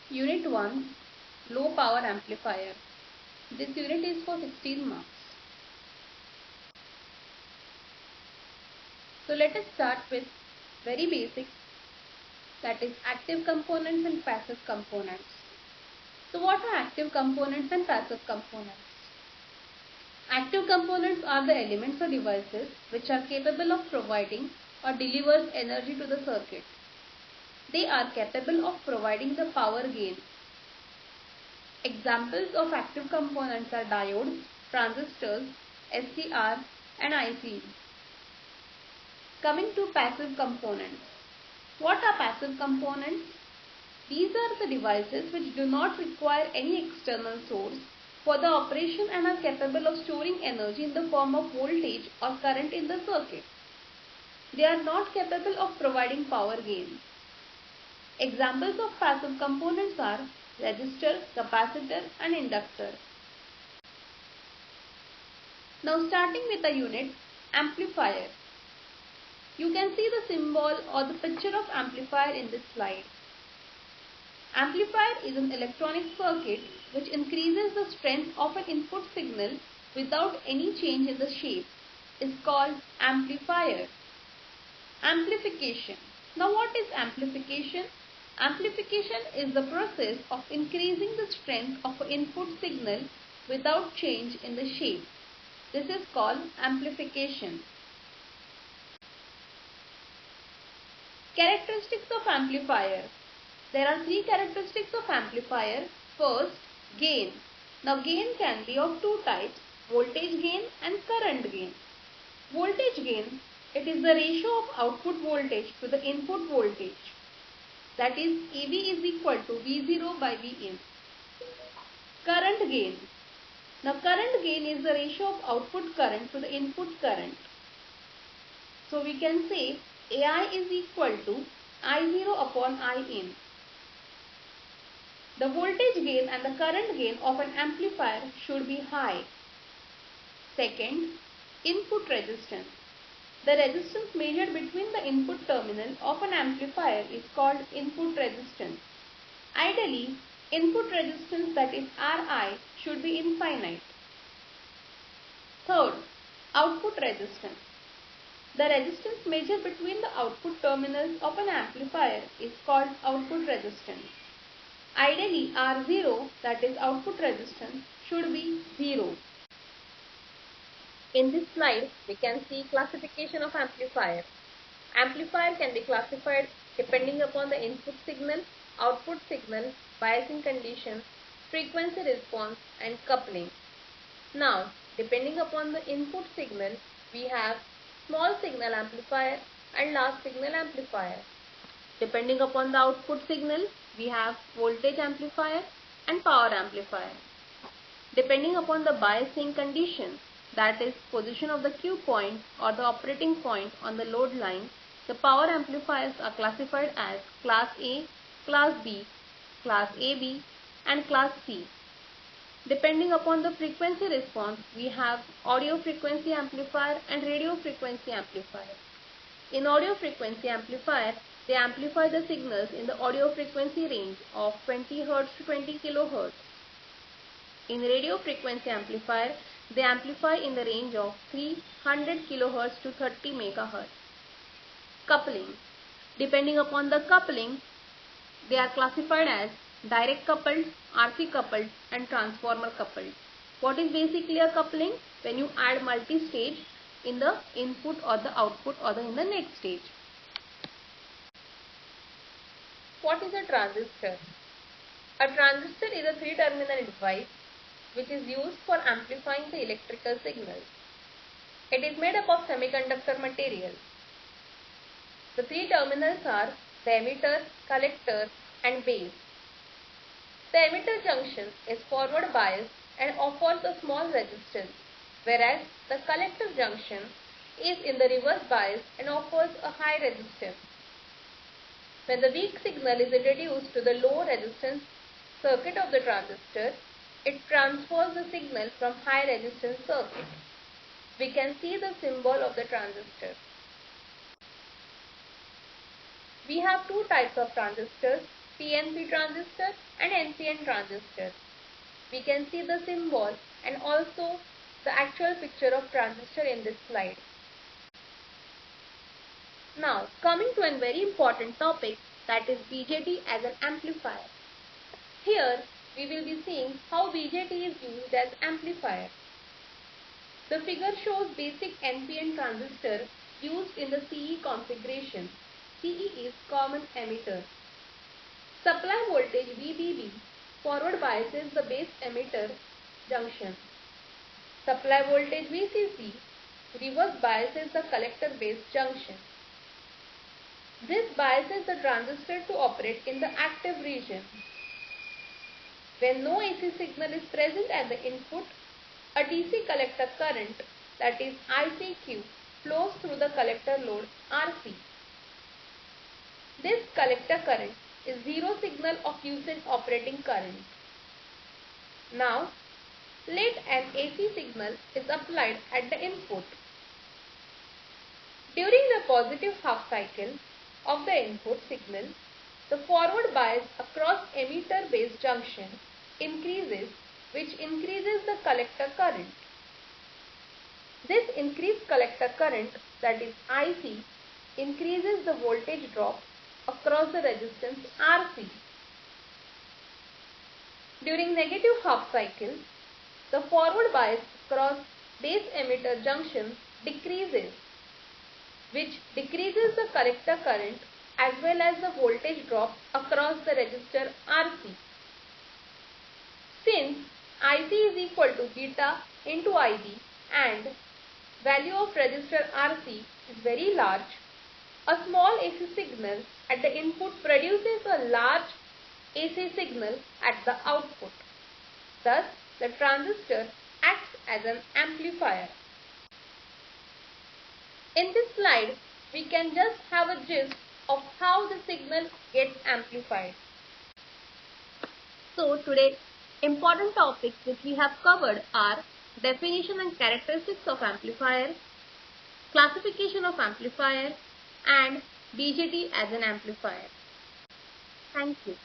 Unit 1, Low Power Amplifier. This unit is for 16 marks. So let us start with very basic, that is active components and passive components. So what are active components and passive components? Active components are the elements or devices which are capable of providing or delivers energy to the circuit. They are capable of providing the power gain. Examples of active components are diodes, transistors, SCR and ICs. Coming to passive components. What are passive components? These are the devices which do not require any external source for the operation and are capable of storing energy in the form of voltage or current in the circuit. They are not capable of providing power gain. Examples of passive components are resistor, capacitor and inductor. Now starting with the unit amplifier. You can see the symbol or the picture of amplifier in this slide. Amplifier is an electronic circuit which increases the strength of an input signal without any change in the shape. Is called amplifier. Amplification. Now what is amplification? Amplification is the process of increasing the strength of an input signal without change in the shape. This is called amplification. Characteristics of amplifier. There are three characteristics of amplifier. First, gain. Now gain can be of two types, voltage gain and current gain. Voltage gain, it is the ratio of output voltage to the input voltage. That is EV is equal to V0 by Vin. Current gain. Now current gain is the ratio of output current to the input current. So we can say AI is equal to I0 upon In. The voltage gain and the current gain of an amplifier should be high. Second, input resistance. The resistance measured between the input terminal of an amplifier is called input resistance. Ideally, input resistance, that is Ri, should be infinite. Third, output resistance. The resistance measured between the output terminals of an amplifier is called output resistance. Ideally, R0, that is output resistance, should be 0. In this slide, we can see classification of amplifier. Amplifier can be classified depending upon the input signal, output signal, biasing condition, frequency response and coupling. Now, depending upon the input signal, we have small signal amplifier and large signal amplifier. Depending upon the output signal, we have voltage amplifier and power amplifier. Depending upon the biasing condition, that is position of the Q point or the operating point on the load line, the power amplifiers are classified as class A, class B, class AB and class C. Depending upon the frequency response, we have audio frequency amplifier and radio frequency amplifier. In audio frequency amplifier, they amplify the signals in the audio frequency range of 20 Hz to 20 kHz. In radio frequency amplifier, they amplify in the range of 300 kHz to 30 MHz. Coupling. Depending upon the coupling, they are classified as direct coupled, RC coupled and transformer coupled. What is basically a coupling? When you add multi-stage in the input or the output or in the next stage. What is a transistor? A transistor is a three-terminal device which is used for amplifying the electrical signals. It is made up of semiconductor material. The three terminals are the emitter, collector and base. The emitter junction is forward biased and offers a small resistance, whereas the collector junction is in the reverse bias and offers a high resistance. When the weak signal is introduced to the low resistance circuit of the transistor, it transfers the signal from high resistance circuit. We can see the symbol of the transistor. We have two types of transistors, PNP transistor and NPN transistor. We can see the symbol and also the actual picture of transistor in this slide. Now coming to a very important topic, that is BJT as an amplifier. Here we will be seeing how BJT is used as amplifier. The figure shows basic NPN transistor used in the CE configuration. CE is common emitter. Supply voltage VBB forward biases the base emitter junction. Supply voltage VCC reverse biases the collector base junction. This biases the transistor to operate in the active region. When no AC signal is present at the input, a DC collector current, that is ICQ, flows through the collector load RC. This collector current is zero signal of usage operating current. Now, let an AC signal is applied at the input. During the positive half cycle of the input signal, the forward bias across emitter base junction increases, which increases the collector current. This increased collector current, that is IC, increases the voltage drop across the resistance RC. During negative half cycle, the forward bias across base emitter junction decreases, which decreases the collector current as well as the voltage drop across the resistor RC. Since IC is equal to beta into IB and value of resistor RC is very large, a small AC signal at the input produces a large AC signal at the output. Thus, the transistor acts as an amplifier. In this slide, we can just have a gist of how the signal gets amplified. So today, important topics which we have covered are definition and characteristics of amplifier, classification of amplifier, and BJT as an amplifier. Thank you.